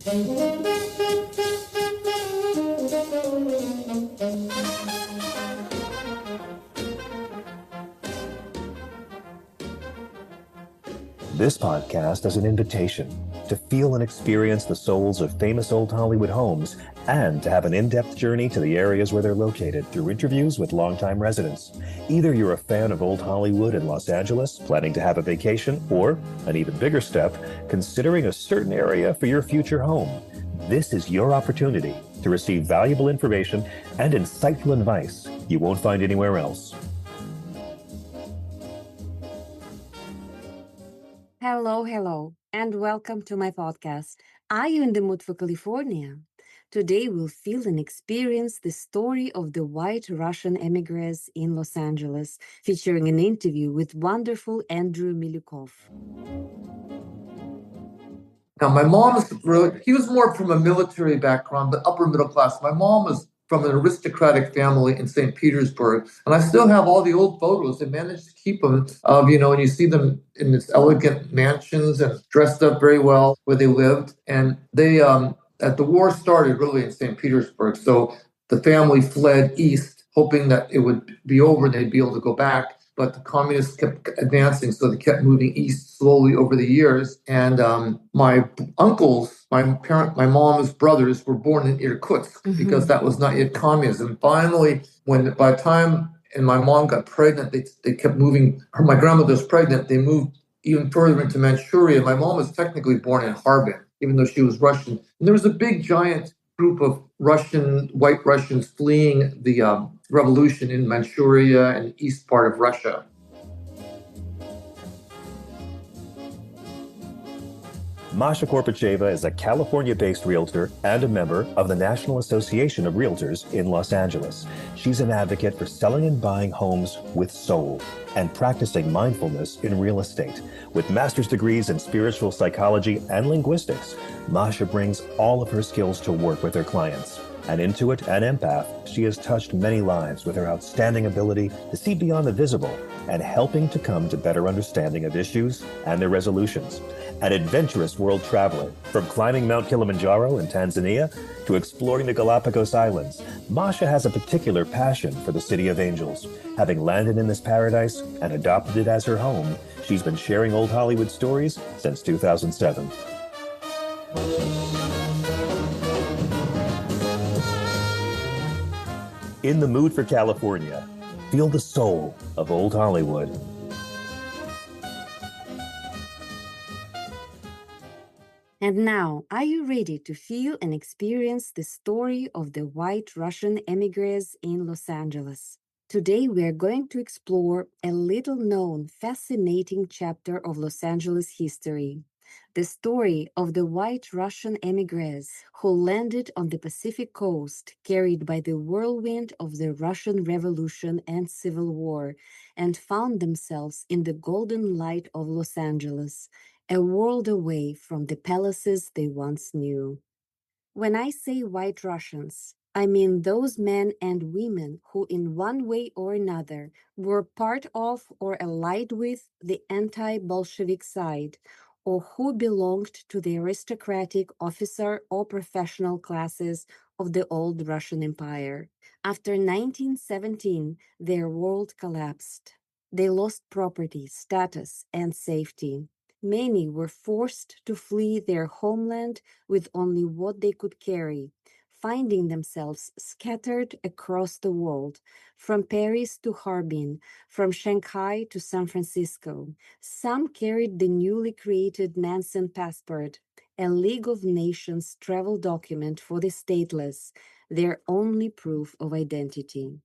This podcast is an invitation to feel and experience the souls of famous old Hollywood homes and to have an in-depth journey to the areas where they're located through interviews with longtime residents. Either you're a fan of old Hollywood in Los Angeles, planning to have a vacation, or, an even bigger step, considering a certain area for your future home. This is your opportunity to receive valuable information and insightful advice you won't find anywhere else. Hello, and welcome to my podcast. Are you in the mood for California? Today we'll feel and experience the story of the white Russian émigrés in Los Angeles, featuring an interview with wonderful Andrew Miliukoff. Now, my mom he was more from a military background, but upper middle class. My mom was from an aristocratic family in St. Petersburg. And I still have all the old photos. I managed to keep them of, and you see them in this elegant mansions and dressed up very well where they lived. And they, at the war started really in St. Petersburg. So the family fled east, hoping that it would be over and they'd be able to go back. But the communists kept advancing, so they kept moving east slowly over the years. And my uncles, my mom's brothers, were born in Irkutsk because that was not yet communism. Finally, by the time my mom got pregnant, they kept moving. My grandmother was pregnant. They moved even further into Manchuria. My mom was technically born in Harbin, even though she was Russian. And there was a big, giant group of white Russians fleeing the revolution in Manchuria and the east part of Russia. Masha Korpacheva is a California-based realtor and a member of the National Association of Realtors in Los Angeles. She's an advocate for selling and buying homes with soul and practicing mindfulness in real estate. With master's degrees in spiritual psychology and linguistics, Masha brings all of her skills to work with her clients. An intuit and empath, she has touched many lives with her outstanding ability to see beyond the visible and helping to come to better understanding of issues and their resolutions. An adventurous world traveler, from climbing Mount Kilimanjaro in Tanzania to exploring the Galapagos Islands, Masha has a particular passion for the City of Angels. Having landed in this paradise and adopted it as her home, she's been sharing old Hollywood stories since 2007. In the mood for California, feel the soul of old Hollywood. And now, are you ready to feel and experience the story of the white Russian émigrés in Los Angeles? Today, we are going to explore a little-known, fascinating chapter of Los Angeles history. The story of the white Russian émigrés who landed on the Pacific coast, carried by the whirlwind of the Russian Revolution and Civil War, and found themselves in the golden light of Los Angeles, a world away from the palaces they once knew. When I say white Russians, I mean those men and women who in one way or another were part of or allied with the anti-Bolshevik side, or who belonged to the aristocratic officer or professional classes of the old Russian Empire. After 1917, their world collapsed. They lost property, status, and safety. Many were forced to flee their homeland with only what they could carry, finding themselves scattered across the world, from Paris to Harbin, from Shanghai to San Francisco. Some carried the newly created Nansen Passport, a League of Nations travel document for the stateless, their only proof of identity.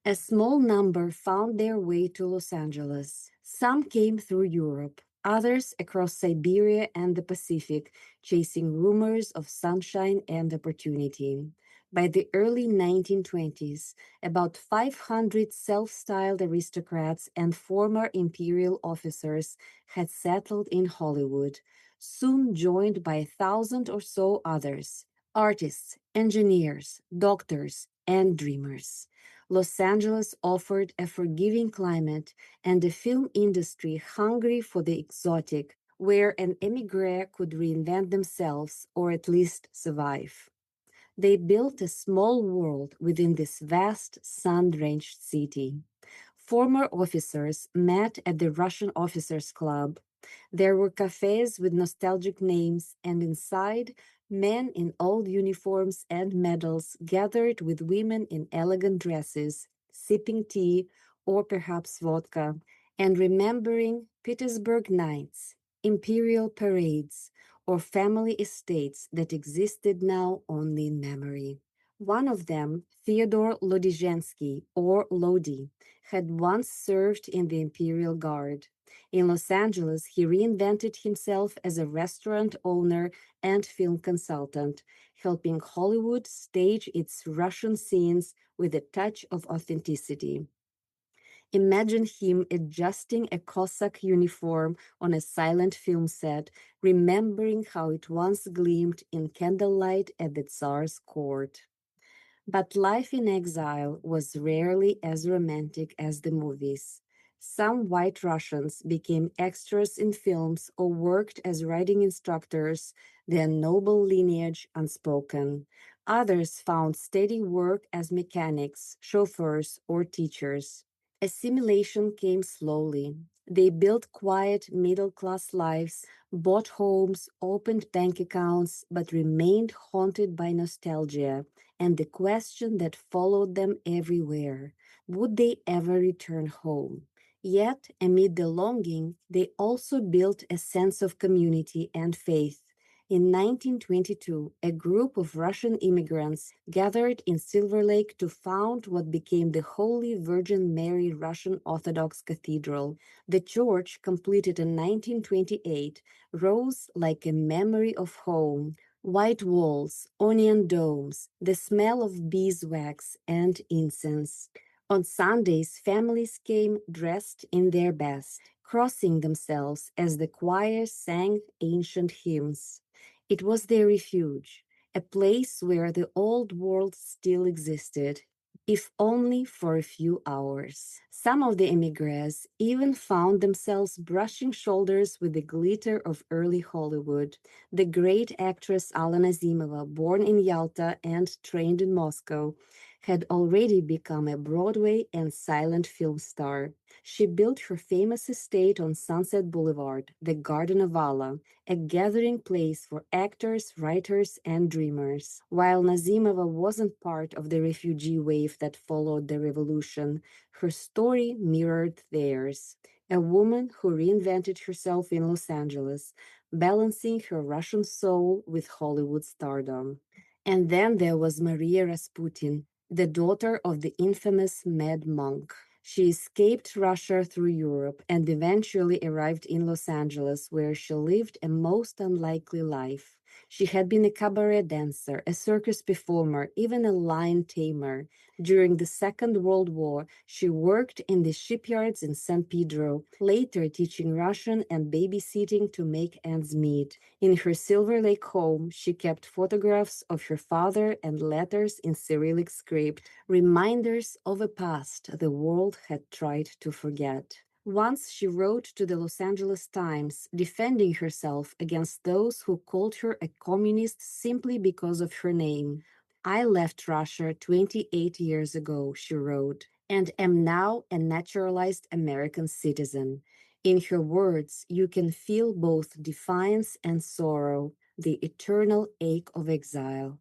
A small number found their way to Los Angeles. Some came through Europe, others across Siberia and the Pacific, chasing rumors of sunshine and opportunity. By the early 1920s, about 500 self-styled aristocrats and former imperial officers had settled in Hollywood, soon joined by 1,000 or so others, artists, engineers, doctors, and dreamers. Los Angeles offered a forgiving climate and a film industry hungry for the exotic, where an émigré could reinvent themselves or at least survive. They built a small world within this vast, sun-drenched city. Former officers met at the Russian Officers Club. There were cafes with nostalgic names, and inside, men in old uniforms and medals gathered with women in elegant dresses, sipping tea or perhaps vodka, and remembering Petersburg nights, imperial parades, or family estates that existed now only in memory. One of them, Fyodor Lodizhensky, or Lodi, had once served in the Imperial Guard. In Los Angeles, he reinvented himself as a restaurant owner and film consultant, helping Hollywood stage its Russian scenes with a touch of authenticity. Imagine him adjusting a Cossack uniform on a silent film set, remembering how it once gleamed in candlelight at the Tsar's court. But life in exile was rarely as romantic as the movies. Some white Russians became extras in films or worked as writing instructors, their noble lineage unspoken. Others found steady work as mechanics, chauffeurs, or teachers. Assimilation came slowly. They built quiet middle class lives, bought homes, opened bank accounts, but remained haunted by nostalgia and the question that followed them everywhere: would they ever return home? Yet, amid the longing, they also built a sense of community and faith. In 1922, a group of Russian immigrants gathered in Silver Lake to found what became the Holy Virgin Mary Russian Orthodox Cathedral. The church, completed in 1928, rose like a memory of home. White walls, onion domes, the smell of beeswax and incense. On Sundays, families came dressed in their best, crossing themselves as the choir sang ancient hymns. It was their refuge, a place where the old world still existed, if only for a few hours. Some of the émigrés even found themselves brushing shoulders with the glitter of early Hollywood. The great actress Alla Nazimova, born in Yalta and trained in Moscow, had already become a Broadway and silent film star. She built her famous estate on Sunset Boulevard, the Garden of Allah, a gathering place for actors, writers, and dreamers. While Nazimova wasn't part of the refugee wave that followed the revolution, her story mirrored theirs. A woman who reinvented herself in Los Angeles, balancing her Russian soul with Hollywood stardom. And then there was Maria Rasputin, the daughter of the infamous Mad Monk. She escaped Russia through Europe and eventually arrived in Los Angeles, where she lived a most unlikely life. She had been a cabaret dancer, a circus performer, even a lion tamer. During the Second World War, she worked in the shipyards in San Pedro, later teaching Russian and babysitting to make ends meet. In her Silver Lake home, she kept photographs of her father and letters in Cyrillic script, reminders of a past the world had tried to forget. Once she wrote to the Los Angeles Times, defending herself against those who called her a communist simply because of her name. "I left Russia 28 years ago," she wrote, "and am now a naturalized American citizen." In her words, you can feel both defiance and sorrow, the eternal ache of exile.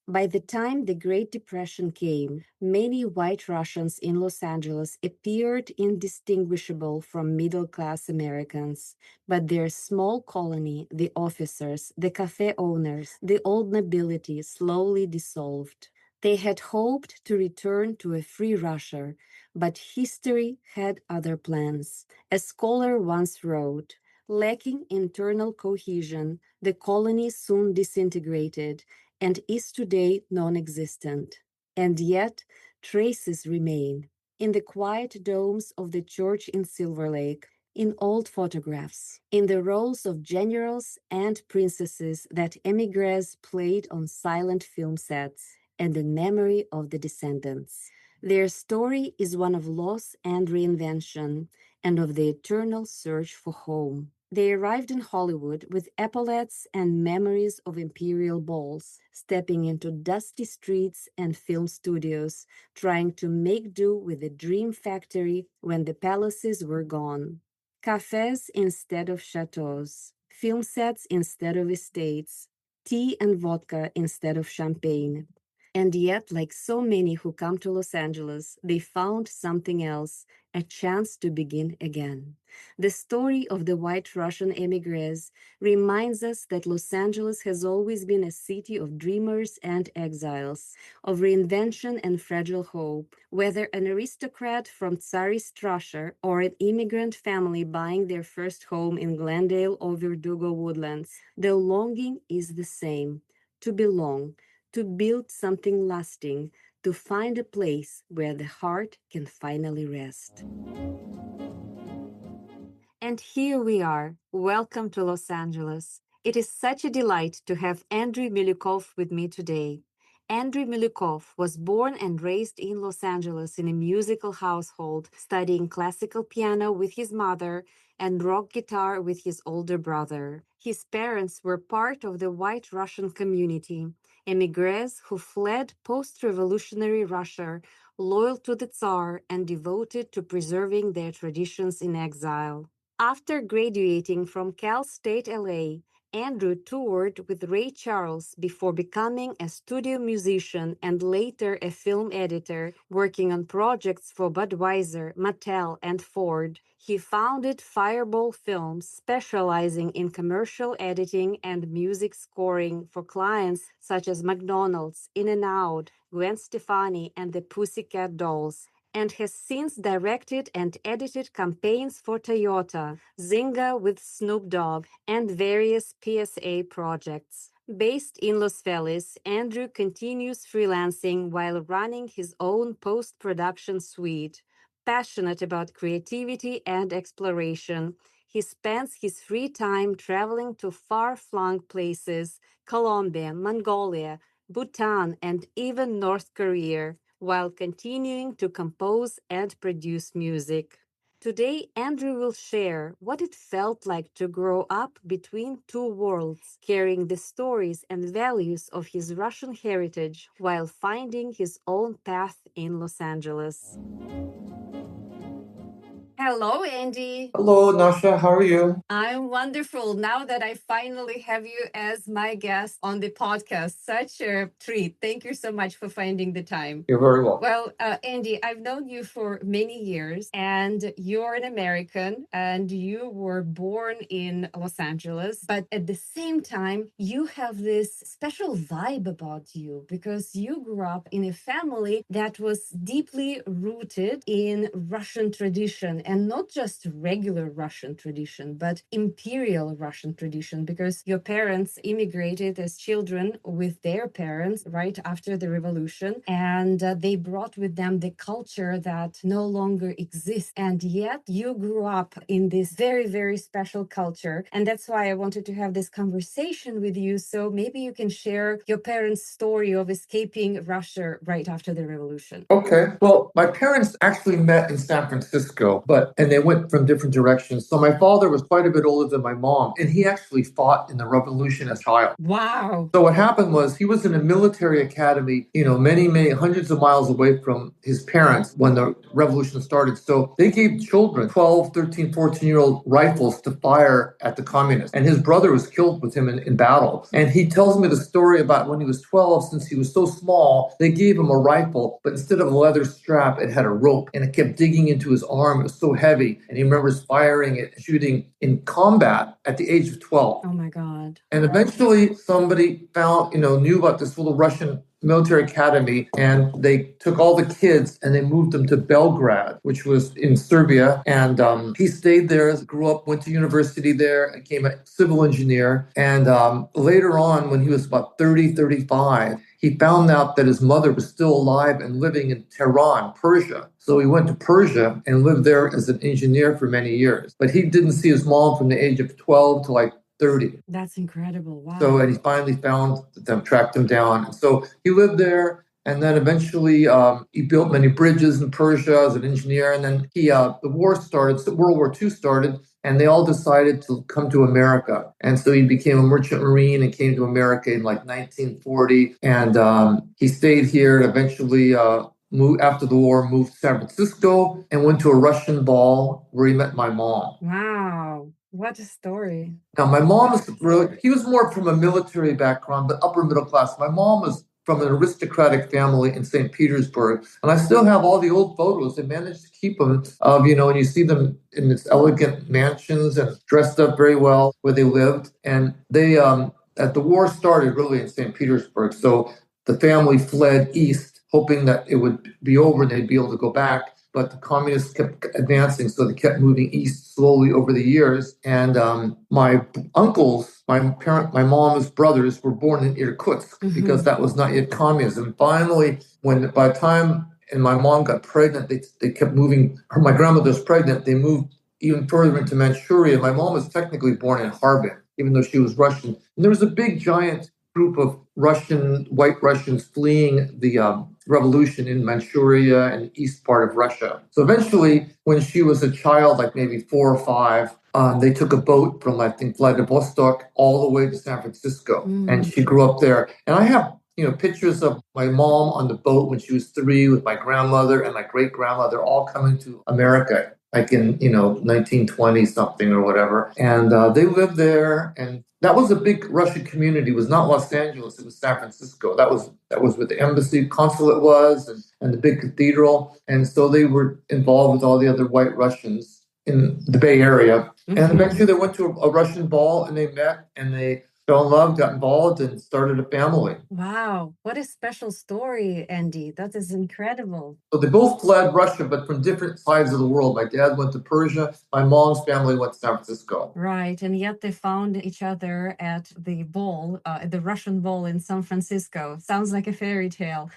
By the time the Great Depression came, many white Russians in Los Angeles appeared indistinguishable from middle-class Americans, but their small colony, the officers, the cafe owners, the old nobility slowly dissolved. They had hoped to return to a free Russia, but history had other plans. A scholar once wrote, "Lacking internal cohesion, the colony soon disintegrated and is today non-existent. And yet, traces remain in the quiet domes of the church in Silver Lake, in old photographs, in the roles of generals and princesses that émigrés played on silent film sets, and the memory of the descendants. Their story is one of loss and reinvention, and of the eternal search for home." They arrived in Hollywood with epaulets and memories of imperial balls, stepping into dusty streets and film studios, trying to make do with the dream factory when the palaces were gone. Cafes instead of chateaus, film sets instead of estates, tea and vodka instead of champagne. And yet, like so many who come to Los Angeles, they found something else, a chance to begin again. The story of the white Russian émigrés reminds us that Los Angeles has always been a city of dreamers and exiles, of reinvention and fragile hope. Whether an aristocrat from Tsarist Russia or an immigrant family buying their first home in Glendale or Verdugo woodlands, the longing is the same: to belong, to build something lasting, to find a place where the heart can finally rest. And here we are. Welcome to Los Angeles. It is such a delight to have Andrew Miliukoff with me today. Andrew Miliukoff was born and raised in Los Angeles in a musical household, studying classical piano with his mother and rock guitar with his older brother. His parents were part of the white Russian community, émigrés who fled post-revolutionary Russia, loyal to the Tsar and devoted to preserving their traditions in exile. After graduating from Cal State LA, Andrew toured with Ray Charles before becoming a studio musician and later a film editor, working on projects for Budweiser, Mattel, and Ford. He founded Fireball Films, specializing in commercial editing and music scoring for clients such as McDonald's, In-N-Out, Gwen Stefani, and the Pussycat Dolls, and has since directed and edited campaigns for Toyota, Zynga with Snoop Dogg, and various PSA projects. Based in Los Feliz, Andrew continues freelancing while running his own post-production suite. Passionate about creativity and exploration, he spends his free time traveling to far-flung places, Colombia, Mongolia, Bhutan, and even North Korea, while continuing to compose and produce music. Today, Andrew will share what it felt like to grow up between two worlds, carrying the stories and values of his Russian heritage while finding his own path in Los Angeles. Hello, Andy. Hello, Nasha. How are you? I'm wonderful now that I finally have you as my guest on the podcast. Such a treat. Thank you so much for finding the time. You're very welcome. Well, Andy, I've known you for many years, and you're an American, and you were born in Los Angeles. But at the same time, you have this special vibe about you because you grew up in a family that was deeply rooted in Russian tradition, and not just regular Russian tradition, but imperial Russian tradition, because your parents immigrated as children with their parents right after the revolution, and they brought with them the culture that no longer exists. And yet you grew up in this very, very special culture. And that's why I wanted to have this conversation with you. So maybe you can share your parents' story of escaping Russia right after the revolution. Okay. Well, my parents actually met in San Francisco, and they went from different directions. So my father was quite a bit older than my mom, and he actually fought in the revolution as a child. Wow. So what happened was he was in a military academy, many, many hundreds of miles away from his parents when the revolution started. So they gave children 12, 13, 14-year-old rifles to fire at the communists. And his brother was killed with him in battle. And he tells me the story about when he was 12, since he was so small, they gave him a rifle, but instead of a leather strap, it had a rope, and it kept digging into his arm. It was so heavy. And he remembers firing it, shooting in combat at the age of 12. Oh my God. And eventually somebody knew about this little Russian military academy, and they took all the kids and they moved them to Belgrade, which was in Serbia. And he stayed there, grew up, went to university there, became a civil engineer. And later on, when he was about 30, 35, he found out that his mother was still alive and living in Tehran, Persia. So he went to Persia and lived there as an engineer for many years. But he didn't see his mom from the age of 12 to like 30. That's incredible. Wow. So, and he finally found them, tracked them down. And so he lived there. And then eventually he built many bridges in Persia as an engineer. And then the war started, so World War II started, and they all decided to come to America. And so he became a merchant marine and came to America in like 1940. And he stayed here and eventually moved after the war, moved to San Francisco and went to a Russian ball where he met my mom. Wow, what a story. Now, my mom is really, he was more from a military background, but upper middle class. My mom was from an aristocratic family in St. Petersburg. And I still have all the old photos. They managed to keep them of, and you see them in this elegant mansions and dressed up very well where they lived. And they, at the war started really in St. Petersburg. So the family fled east, hoping that it would be over and they'd be able to go back. But the communists kept advancing, so they kept moving east slowly over the years. And my uncles, my mom's brothers, were born in Irkutsk because that was not yet communism. Finally, by the time my mom got pregnant, they kept moving. My grandmother was pregnant. They moved even further into Manchuria. My mom was technically born in Harbin, even though she was Russian. And there was a big, giant group of white Russians fleeing the revolution in Manchuria and the east part of Russia. So eventually, when she was a child, like maybe 4 or 5, they took a boat from, I think, Vladivostok all the way to San Francisco. And she grew up there. And I have, pictures of my mom on the boat when she was 3 with my grandmother and my great-grandmother all coming to America, like in, 1920 something or whatever. And they lived there. And that was a big Russian community. It was not Los Angeles. It was San Francisco. That was where the embassy consulate was and the big cathedral. And so they were involved with all the other white Russians in the Bay Area. And eventually they went to a Russian ball and they met and they fell in love, got involved, and started a family. Wow, what a special story, Andy. That is incredible. So they both fled Russia, but from different sides of the world. My dad went to Persia. My mom's family went to San Francisco. Right, and yet they found each other at the ball, the Russian ball in San Francisco. Sounds like a fairy tale.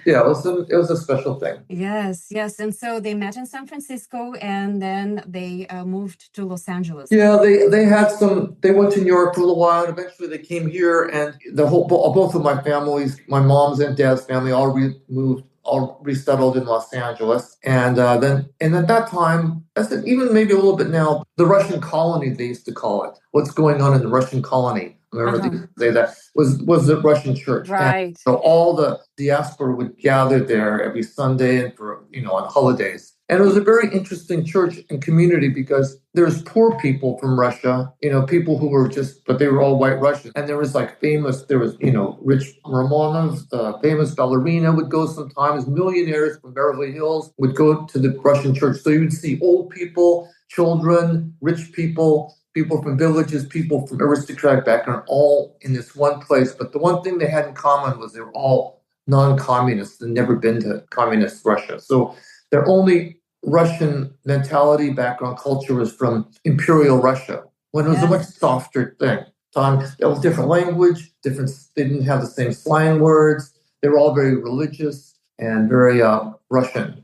Yeah, it was a special thing. Yes. And so they met in San Francisco, and then they moved to Los Angeles. Yeah, they went to New York for a little while, and eventually they came here, and both of my families, my mom's and dad's family, all resettled in Los Angeles. And at that time, even maybe a little bit now, the Russian colony, they used to call it. What's going on in the Russian colony? Remember they say that was the Russian church. Right. And so all the diaspora would gather there every Sunday and for on holidays. And it was a very interesting church and community because there's poor people from Russia, people who were but they were all white Russians. And there was Rich Romanov, the famous ballerina would go sometimes. Millionaires from Beverly Hills would go to the Russian church. So you would see old people, children, rich people, people from villages, people from aristocratic background, all in this one place. But the one thing they had in common was they were all non-communists. They'd never been to communist Russia. So their only Russian mentality, background, culture was from Imperial Russia, when it was a much softer thing. It was different language, they didn't have the same slang words. They were all very religious and very Russian,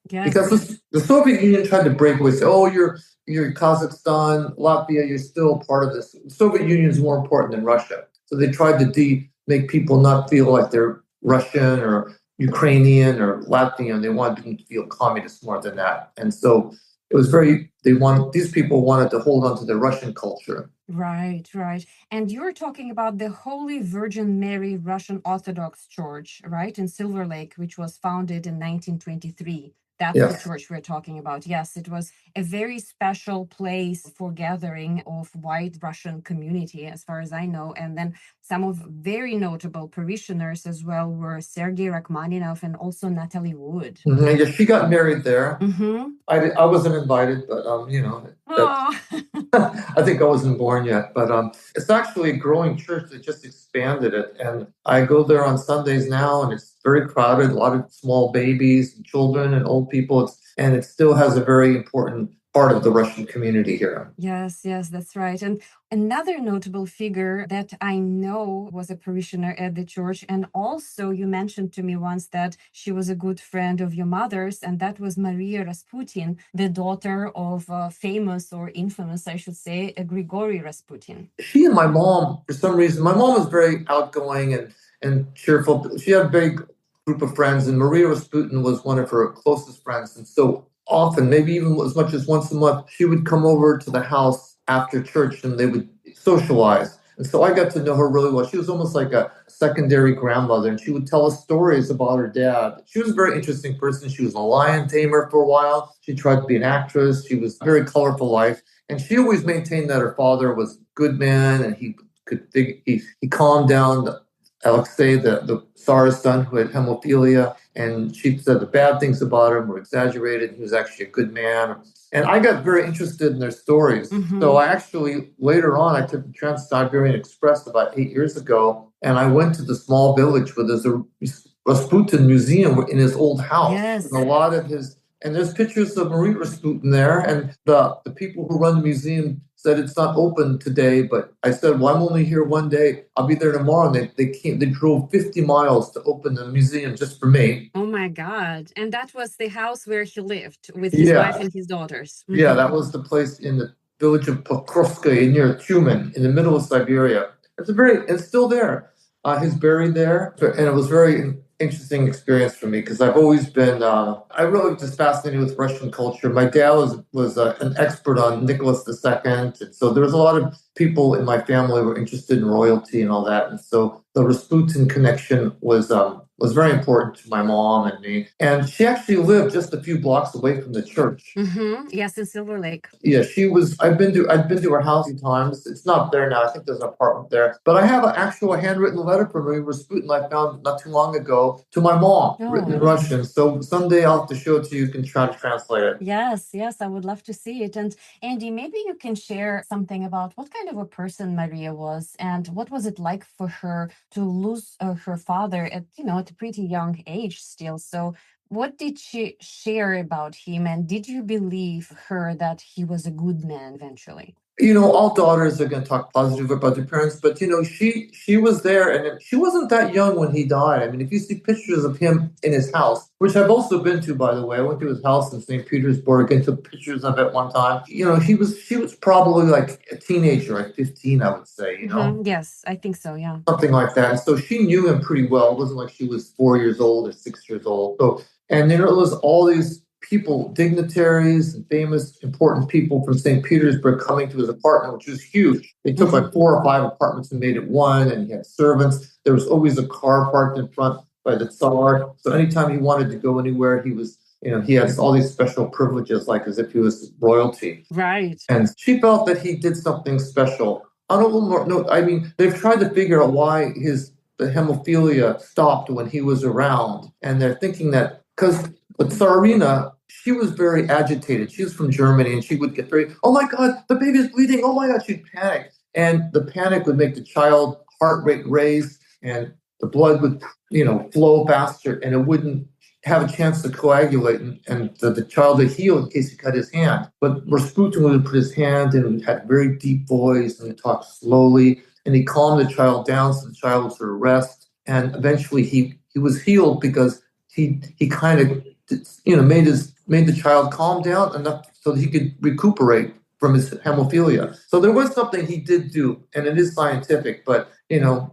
Yes. Because the Soviet Union tried to break away, say, you're Kazakhstan, Latvia, you're still part of this. The Soviet Union is more important than Russia. So they tried to make people not feel like they're Russian or Ukrainian or Latvian. They wanted them to feel communist more than that. And so it was these people wanted to hold on to their Russian culture. Right. And you're talking about the Holy Virgin Mary Russian Orthodox Church, right, in Silver Lake, which was founded in 1923. That's the church we're talking about. Yes, it was a very special place for gathering of white Russian community, as far as I know. And then some of very notable parishioners as well were Sergei Rachmaninoff and also Natalie Wood. Yeah, she got married there. I wasn't invited, but I think I wasn't born yet. But it's actually a growing church that just expanded it. And I go there on Sundays now, and it's very crowded, a lot of small babies and children and old people. And it still has a very important part of the Russian community here. Yes, that's right. And another notable figure that I know was a parishioner at the church, and also you mentioned to me once that she was a good friend of your mother's, and that was Maria Rasputin, the daughter of famous or infamous, I should say, Grigory Rasputin. She and my mom, for some reason, my mom was very outgoing and cheerful. She had a big group of friends, and Maria Rasputin was one of her closest friends. And so often, maybe even as much as once a month, she would come over to the house after church and they would socialize. And so I got to know her really well. She was almost like a secondary grandmother, and she would tell us stories about her dad. She was a very interesting person. She was a lion tamer for a while. She tried to be an actress. She was a very colorful life. And she always maintained that her father was a good man and he calmed down Alexei, the Tsar's son, who had hemophilia, and she said the bad things about him were exaggerated. He was actually a good man. And I got very interested in their stories. So I actually, later on, I took the Trans-Siberian Express about 8 years ago, and I went to the small village where there's a Rasputin museum in his old house. Yes. And a lot of and there's pictures of Marie Rasputin there, and the people who run the museum said it's not open today, but I said, well, I'm only here one day. I'll be there tomorrow. And they drove 50 miles to open the museum just for me. Oh my God. And that was the house where he lived with his wife and his daughters. Yeah, that was the place in the village of Pokrovskoye near Tyumen in the middle of Siberia. It's still there. He's buried there. And it was very interesting experience for me because I've always been, I really was just fascinated with Russian culture. My dad was an expert on Nicholas II. And so there was a lot of people in my family who were interested in royalty and all that. And so the Rasputin connection was very important to my mom and me. And she actually lived just a few blocks away from the church. Yes, in Silver Lake. Yeah, I've been to her house a few times. It's not there now. I think there's an apartment there. But I have an actual handwritten letter from Marie Rasputin I found not too long ago to my mom, written in Russian. So someday I'll have to show it to you. You can try to translate it. Yes, I would love to see it. And Andy, maybe you can share something about what kind of a person Maria was and what was it like for her to lose her father at a pretty young age still. So what did she share about him, and did you believe her that he was a good man eventually? All daughters are going to talk positive about their parents, but she was there, and she wasn't that young when he died. I mean, if you see pictures of him in his house, which I've also been to, by the way, I went to his house in St. Petersburg and took pictures of it one time. She was probably like a teenager, like 15, I would say. Yes, I think so. Yeah, something like that. And so she knew him pretty well. It wasn't like she was 4 years old or 6 years old. So, and it was all these people, dignitaries and famous, important people from St. Petersburg coming to his apartment, which was huge. They took like 4 or 5 apartments and made it one, and he had servants. There was always a car parked in front by the Tsar. So anytime he wanted to go anywhere, he was, he had all these special privileges, like as if he was royalty. Right. And she felt that he did something special. On a little more note, I mean, they've tried to figure out why the hemophilia stopped when he was around. And they're thinking that because the Tsarina, she was very agitated. She was from Germany, and she would get oh my God, the baby's bleeding. Oh my God, she'd panic. And the panic would make the child heart rate raise, and the blood would, flow faster, and it wouldn't have a chance to coagulate, and the child would heal in case he cut his hand. But Rasputin would put his hand in, and had a very deep voice, and he talked slowly, and he calmed the child down so the child would sort of rest. And eventually he was healed because he kind of, made the child calm down enough so that he could recuperate from his hemophilia. So there was something he did do, and it is scientific, but,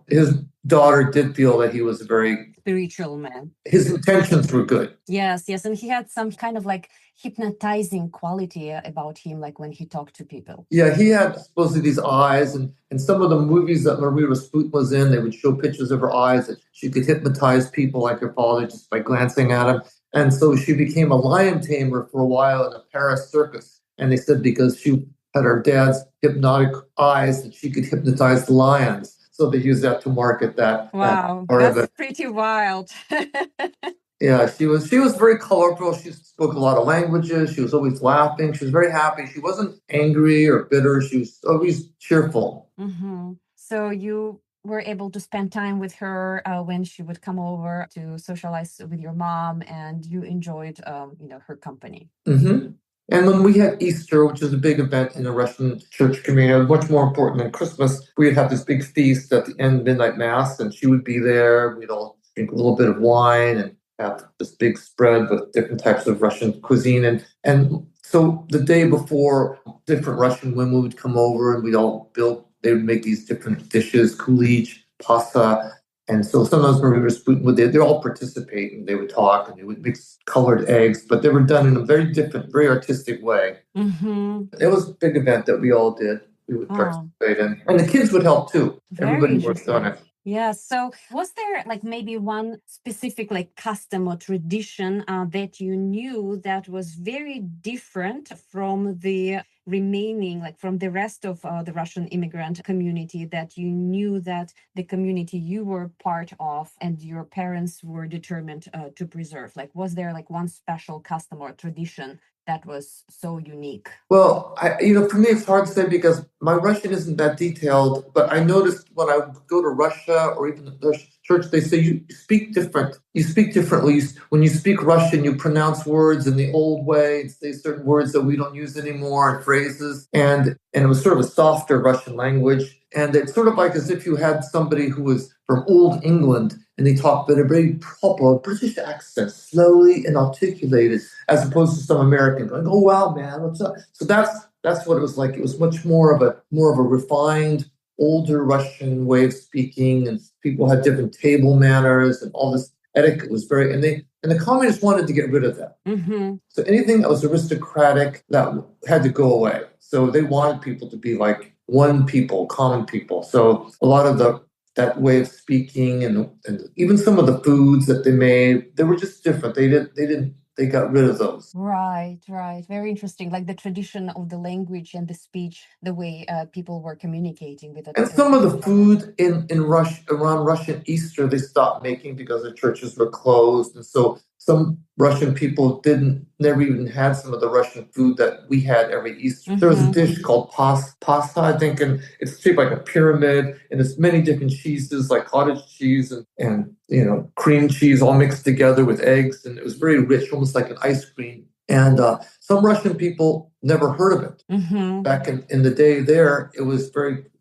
his daughter did feel that he was a very spiritual man. His intentions were good. Yes, and he had some kind of like hypnotizing quality about him, like when he talked to people. Yeah, he had supposedly these eyes, and some of the movies that Marie Rasputin was in, they would show pictures of her eyes that she could hypnotize people like her father just by glancing at him. And so she became a lion tamer for a while in a Paris circus. And they said because she had her dad's hypnotic eyes that she could hypnotize the lions. So they used that to market that. Wow, that's pretty wild. Yeah, she was very colorful. She spoke a lot of languages. She was always laughing. She was very happy. She wasn't angry or bitter. She was always cheerful. So you were able to spend time with her when she would come over to socialize with your mom, and you enjoyed, her company. And when we had Easter, which is a big event in the Russian church community, much more important than Christmas, we'd have this big feast at the end of midnight mass, and she would be there. We'd all drink a little bit of wine and have this big spread with different types of Russian cuisine. And so the day before, different Russian women would come over, and they would make these different dishes, kulich, pasta, And so sometimes when we were speaking, they'd all participate and they would talk and they would mix colored eggs, but they were done in a very different, very artistic way. It was a big event that we all did. We would participate in. And the kids would help too. Everybody worked on it. Yeah. So was there like maybe one specific like custom or tradition that you knew that was very different from the remaining, like from the rest of the Russian immigrant community that you knew that the community you were part of and your parents were determined to preserve? Like, was there like one special custom or tradition that was so unique? Well, for me, it's hard to say because my Russian isn't that detailed, but I noticed when I go to Russia or even the church, they say you speak different. You speak differently. When you speak Russian, you pronounce words in the old way and say certain words that we don't use anymore and phrases. And it was sort of a softer Russian language. And it's sort of like as if you had somebody who was from old England and they talk with a very proper British accent, slowly and articulated, as opposed to some American going, "Oh wow, man, what's up?" So that's what it was like. It was much more of a refined, older Russian way of speaking, and people had different table manners and all this etiquette was and the communists wanted to get rid of that. So anything that was aristocratic that had to go away. So they wanted people to be like one people, common people. So a lot of that way of speaking and even some of the foods that they made, they were just different. They got rid of those. Right. Very interesting. Like the tradition of the language and the speech, the way people were communicating with it. And some of the food in Russia, around Russian Easter, they stopped making because the churches were closed. And so some Russian people never even had some of the Russian food that we had every Easter. There was a dish called pasta, I think, and it's shaped like a pyramid, and it's many different cheeses, like cottage cheese and cream cheese all mixed together with eggs, and it was very rich, almost like an ice cream. And some Russian people never heard of it. Back in the day there, it was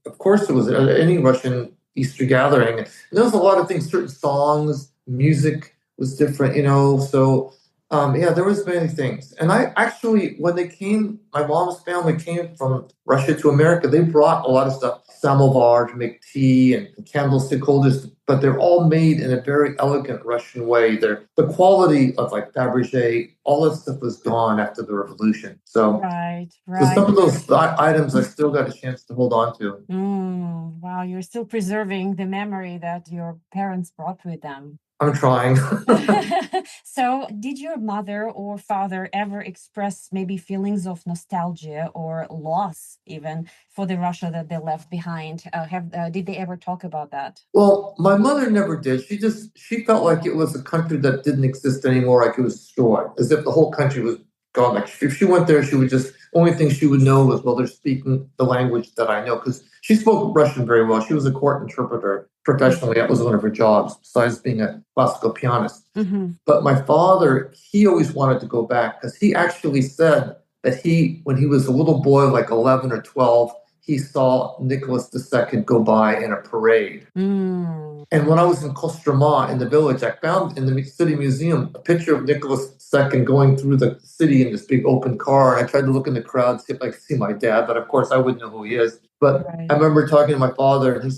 of course it was any Russian Easter gathering. And there was a lot of things, certain songs, music was different, so there was many things. And I actually, when they came, my mom's family came from Russia to America, they brought a lot of stuff, samovar to make tea and candlestick holders, but they're all made in a very elegant Russian way. The quality of like Fabergé, all that stuff was gone after the revolution. So, so some of those items I still got a chance to hold on to. Wow, you're still preserving the memory that your parents brought with them. I'm trying. So did your mother or father ever express maybe feelings of nostalgia or loss even for the Russia that they left behind? Did they ever talk about that? Well, my mother never did. She felt like it was a country that didn't exist anymore, like it was destroyed, as if the whole country was gone. Like if she went there, she would only thing she would know was, well, they're speaking the language that I know, because she spoke Russian very well. She was a court interpreter professionally. That was one of her jobs, besides being a classical pianist. But my father, he always wanted to go back because he actually said that when he was a little boy, like 11 or 12, he saw Nicholas II go by in a parade. And when I was in Kostroma in the village, I found in the city museum a picture of Nicholas II going through the city in this big open car. And I tried to look in the crowd, see if I could see my dad, but of course I wouldn't know who he is. But I remember talking to my father, and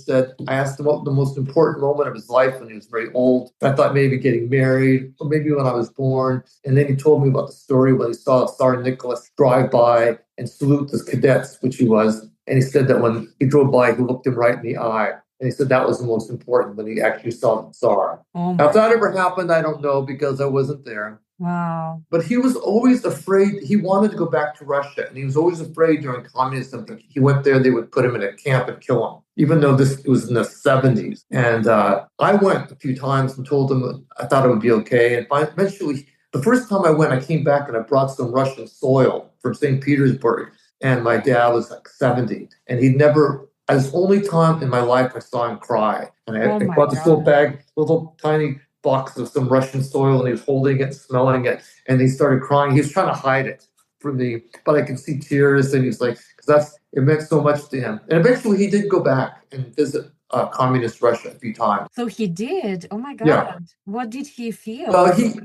I asked him what the most important moment of his life when he was very old. I thought maybe getting married, or maybe when I was born. And then he told me about the story when he saw Tsar Nicholas drive by and salute the cadets, which he was. And he said that when he drove by, he looked him right in the eye. And he said that was the most important when he actually saw the Tsar. Now, if that ever happened, I don't know, because I wasn't there. Wow. But he was always afraid. He wanted to go back to Russia, and he was always afraid during communism that he went there, they would put him in a camp and kill him, even though this was in the 70s. And I went a few times and told him I thought it would be okay. And eventually, the first time I went, I came back and I brought some Russian soil from St. Petersburg. And my dad was like 70, and he'd never. It was the only time in my life I saw him cry. And I brought this little tiny box of some Russian soil, and he was holding it, smelling it, and he started crying. He was trying to hide it from me, but I could see tears, and he was like, because it meant so much to him. And eventually he did go back and visit communist Russia a few times. So he did. Oh my God! Yeah. What did he feel?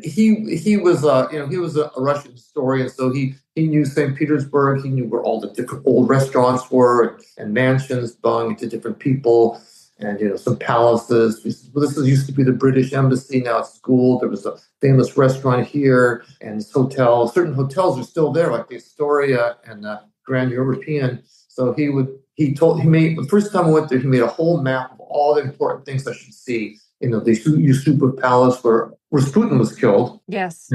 He was he was a Russian historian, so he knew St. Petersburg. He knew where all the different old restaurants were and mansions belonging to different people. and some palaces. This used to be the British Embassy, now it's school. There was a famous restaurant here, and this hotel. Certain hotels are still there, like the Astoria and the Grand European. So the first time I went there, he made a whole map of all the important things I should see. The Yusupov Palace where Putin was killed. Yes.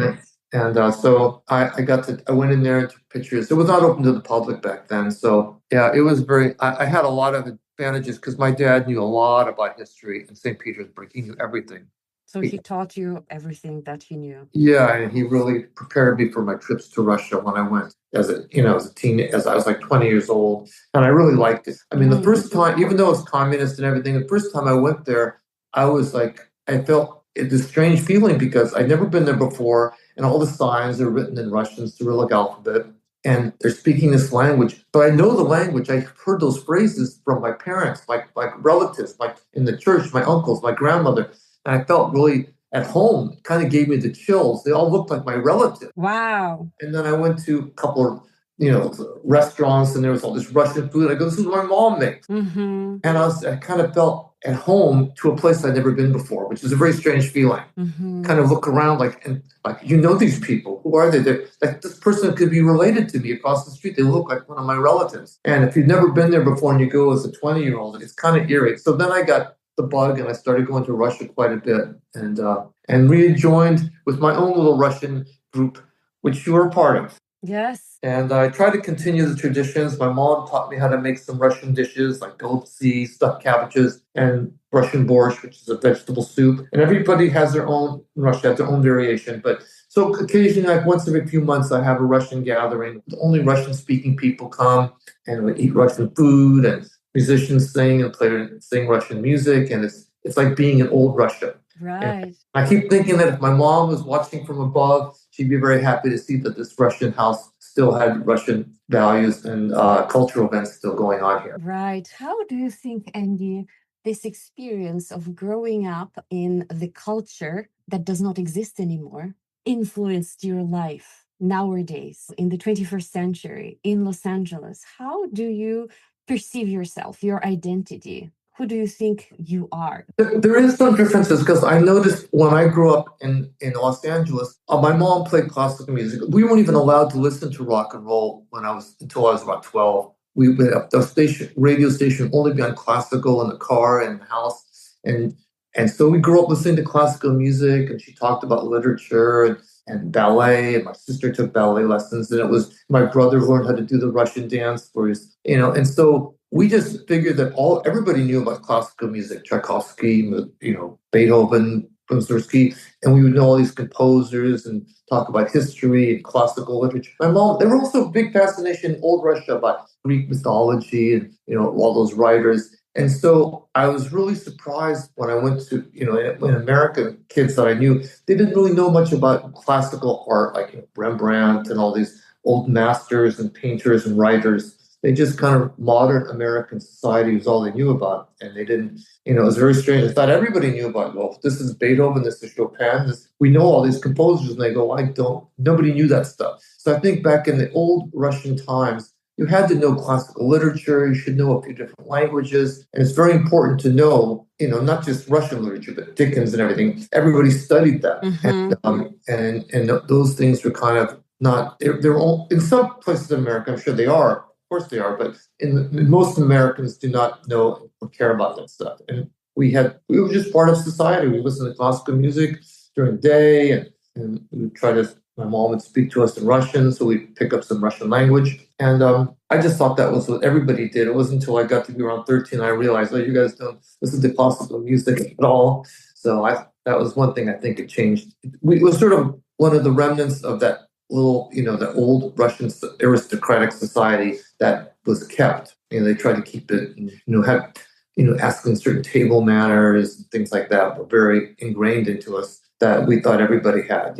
And so I went in there and took pictures. It was not open to the public back then. So yeah, it was I had a lot of advantages because my dad knew a lot about history in St. Petersburg. He knew everything. So he taught you everything that he knew. Yeah, and he really prepared me for my trips to Russia when I went as a teenager, as I was like 20 years old. And I really liked it. I mean, the first time, even though it's communist and everything, the first time I went there, I felt this strange feeling because I'd never been there before. And all the signs are written in Russian, Cyrillic alphabet, and they're speaking this language. But I know the language. I heard those phrases from my parents, my relatives, in the church, my uncles, my grandmother. And I felt really at home. It kind of gave me the chills. They all looked like my relatives. Wow. And then I went to a couple of, restaurants, and there was all this Russian food. I go, this is what my mom makes. Mm-hmm. And I kind of felt at home to a place I'd never been before, which is a very strange feeling. Mm-hmm. Kind of look around these people. Who are they? They're like, this person could be related to me across the street. They look like one of my relatives. And if you've never been there before and you go as a 20-year-old, it's kind of eerie. So then I got the bug and I started going to Russia quite a bit and rejoined with my own little Russian group, which you were a part of. Yes. And I tried to continue the traditions. My mom taught me how to make some Russian dishes like golubtsi, stuffed cabbages, and Russian borscht, which is a vegetable soup. And everybody has their own, in Russia, has their own variation. But so occasionally, like once every few months, I have a Russian gathering. Only Russian-speaking people come, and we eat Russian food, and musicians sing and sing Russian music. And it's like being in old Russia. Right. And I keep thinking that if my mom was watching from above, she'd be very happy to see that this Russian house still had Russian values and cultural events still going on here. Right. How do you think, Andy, this experience of growing up in the culture that does not exist anymore influenced your life nowadays in the 21st century in Los Angeles? How do you perceive yourself, your identity? Who do you think you are? There is some differences because I noticed when I grew up in Los Angeles, my mom played classical music. We weren't even allowed to listen to rock and roll until I was about 12. The radio station only be on classical in the car and the house, and so we grew up listening to classical music. And she talked about literature and ballet. And my sister took ballet lessons, and it was my brother learned how to do the Russian dance, and so. We just figured that everybody knew about classical music, Tchaikovsky, Beethoven, Mussorgsky, and we would know all these composers and talk about history and classical literature. My mom, there was also a big fascination in old Russia about Greek mythology and all those writers. And so I was really surprised when I went to when American kids that I knew, they didn't really know much about classical art like Rembrandt and all these old masters and painters and writers. They just kind of modern American society was all they knew about. And they didn't, it was very strange. I thought everybody knew about, well, this is Beethoven, this is Chopin, we know all these composers. And they go, nobody knew that stuff. So I think back in the old Russian times, you had to know classical literature, you should know a few different languages. And it's very important to know, not just Russian literature, but Dickens and everything. Everybody studied that. Mm-hmm. And those things were kind of not, they're all, in some places in America, I'm sure they are. Of course they are, but most Americans do not know or care about that stuff. And we were just part of society. We listened to classical music during the day, and we would my mom would speak to us in Russian, so we'd pick up some Russian language. And I just thought that was what everybody did. It wasn't until I got to be around 13 I realized, you guys don't listen to classical music at all. So that was one thing I think it changed. It was sort of one of the remnants of that little, the old Russian aristocratic society that was kept. They tried to keep it, asking certain table manners, things like that were very ingrained into us that we thought everybody had,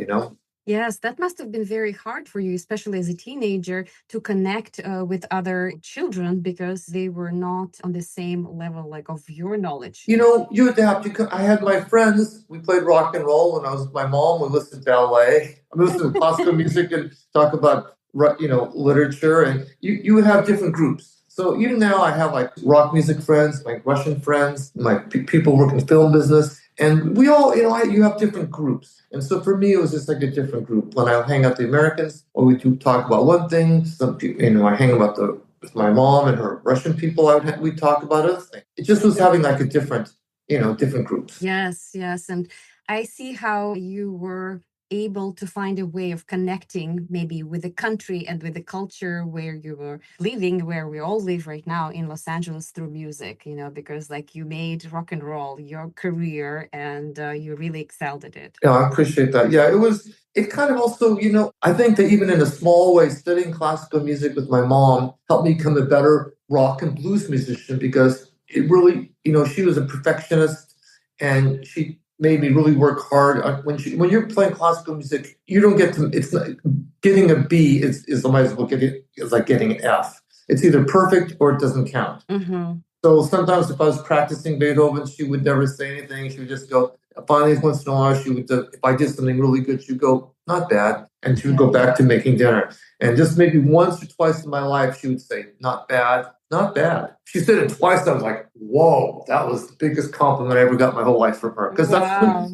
Yes, that must have been very hard for you, especially as a teenager, to connect with other children because they were not on the same level of your knowledge. You adapt. I had my friends. We played rock and roll when I was with my mom. We listened to ballet. I listened to classical music and talk about literature. And you would have different groups. So even now I have like rock music friends, my Russian friends, my people work in the film business, and we all, you have different groups. And so for me, it was just like a different group. When I hang out with the Americans, or we do talk about one thing, some people, I hang about with my mom and her Russian people, we talk about other things. It just was having like a different, different groups. Yes, yes. And I see how you were able to find a way of connecting maybe with the country and with the culture where you were living, where we all live right now in Los Angeles through music, because like you made rock and roll your career and you really excelled at it. Yeah, I appreciate that. Yeah, it kind of also, I think that even in a small way, studying classical music with my mom helped me become a better rock and blues musician because it really, she was a perfectionist and she made me really work hard. When you're playing classical music, you don't get to, it's not, getting a B is might as well is like getting an F. It's either perfect or it doesn't count. Mm-hmm. So sometimes if I was practicing Beethoven, she would never say anything. She would just go, finally, once in a while, she would, if I did something really good, she'd go, not bad. And she would go back to making dinner. And just maybe once or twice in my life, she would say, not bad, not bad. She said it twice. I was like, whoa, that was the biggest compliment I ever got my whole life from her. Because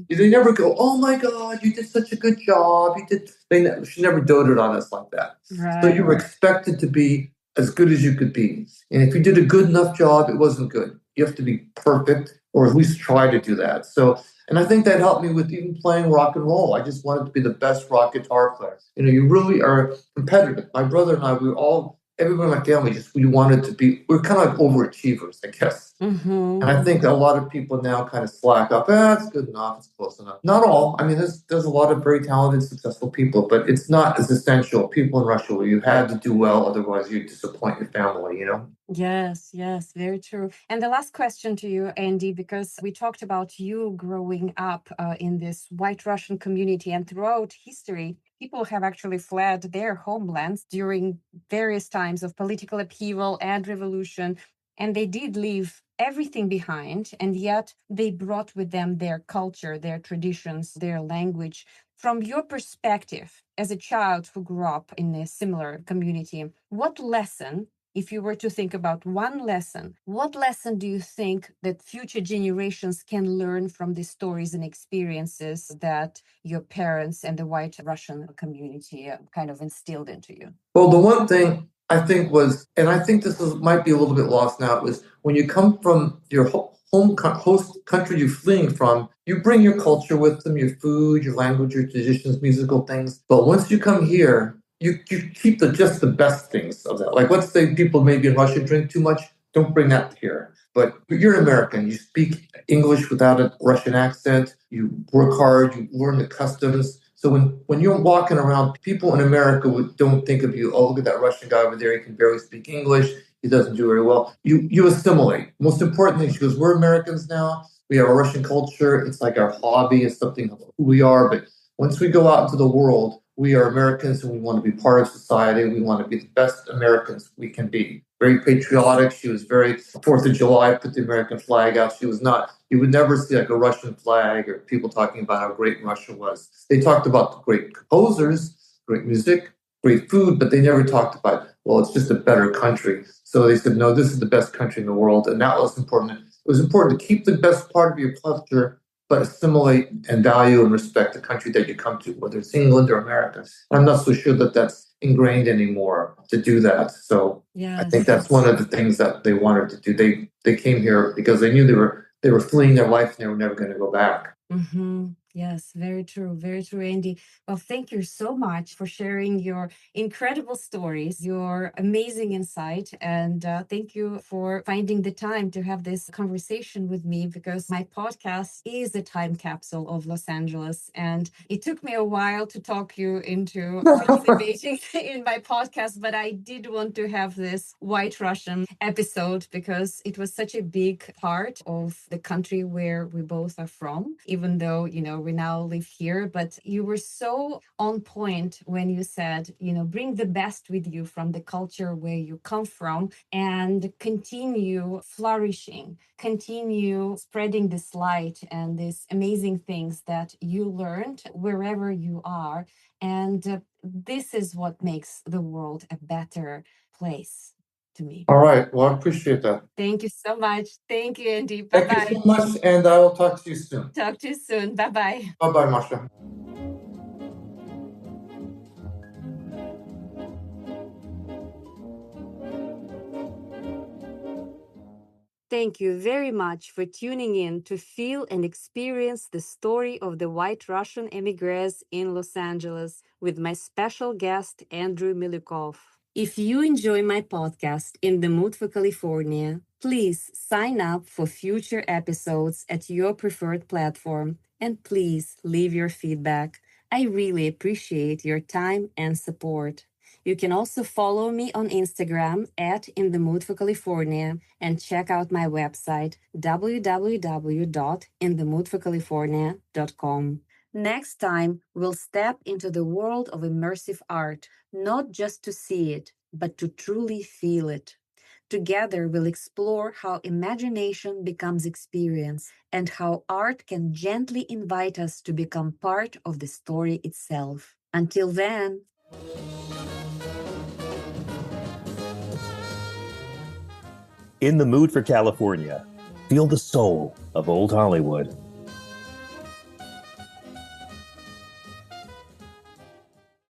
they never go, oh my God, you did such a good job. She never doted on us like that. Right. So you were expected to be as good as you could be. And if you did a good enough job, it wasn't good. You have to be perfect or at least try to do that. So, and I think that helped me with even playing rock and roll. I just wanted to be the best rock guitar player. You really are competitive. My brother and I, everyone in my family, we wanted to be, we're kind of like overachievers, I guess. Mm-hmm. And I think a lot of people now kind of slack up. It's good enough. It's close enough. Not all. I mean, there's a lot of very talented, successful people, but it's not as essential. People in Russia where you had to do well, otherwise you disappoint your family, Yes, yes, very true. And the last question to you, Andy, because we talked about you growing up in this white Russian community, and throughout history, people have actually fled their homelands during various times of political upheaval and revolution. And they did leave everything behind, and yet they brought with them their culture, their traditions, their language. From your perspective, as a child who grew up in a similar community, what lesson, if you were to think about one lesson, what lesson do you think that future generations can learn from the stories and experiences that your parents and the white Russian community kind of instilled into you? Well, the one thing I think was, and I think might be a little bit lost now, was when you come from your host country you're fleeing from, you bring your culture with them, your food, your language, your traditions, musical things. But once you come here, you keep just the best things of that. Like, let's say people maybe in Russia drink too much, don't bring that here. But you're an American, you speak English without a Russian accent, you work hard, you learn the customs. So when you're walking around, people in America don't think of you, oh, look at that Russian guy over there, he can barely speak English, he doesn't do very well. You assimilate. Most important thing, she goes, we're Americans now, we have a Russian culture, it's like our hobby, it's something of who we are. But once we go out into the world, we are Americans and we want to be part of society. We want to be the best Americans we can be. Very patriotic. She was very 4th of July, put the American flag out. She was not, you would never see like a Russian flag or people talking about how great Russia was. They talked about the great composers, great music, great food, but they never talked about, well, it's just a better country. So they said, no, this is the best country in the world. And that was important. It was important to keep the best part of your culture, but assimilate and value and respect the country that you come to, whether it's England or America. And I'm not so sure that that's ingrained anymore to do that. So I think that's one of the things that they wanted to do. They came here because they knew they were fleeing their life and they were never going to go back. Mm-hmm. Yes, very true, Andy. Well, thank you so much for sharing your incredible stories, your amazing insight, and thank you for finding the time to have this conversation with me, because my podcast is a time capsule of Los Angeles, and it took me a while to talk you into participating in my podcast, but I did want to have this White Russian episode because it was such a big part of the country where we both are from, even though, we now live here. But you were so on point when you said, bring the best with you from the culture where you come from and continue flourishing, continue spreading this light and these amazing things that you learned wherever you are. And this is what makes the world a better place. to me. All right. Well, I appreciate that. Thank you so much. Thank you, Andy. Thank Bye-bye. you so much, and I will talk to you soon. Talk to you soon. Bye-bye. Bye-bye, Masha. Thank you very much for tuning in to feel and experience the story of the White Russian émigrés in Los Angeles with my special guest, Andrew Miliukoff. If you enjoy my podcast, In the Mood for California, please sign up for future episodes at your preferred platform and please leave your feedback. I really appreciate your time and support. You can also follow me on Instagram at In the Mood for California and check out my website www.inthemoodforcalifornia.com. Next time, we'll step into the world of immersive art, not just to see it, but to truly feel it. Together, we'll explore how imagination becomes experience and how art can gently invite us to become part of the story itself. Until then, In the Mood for California. Feel the soul of old Hollywood.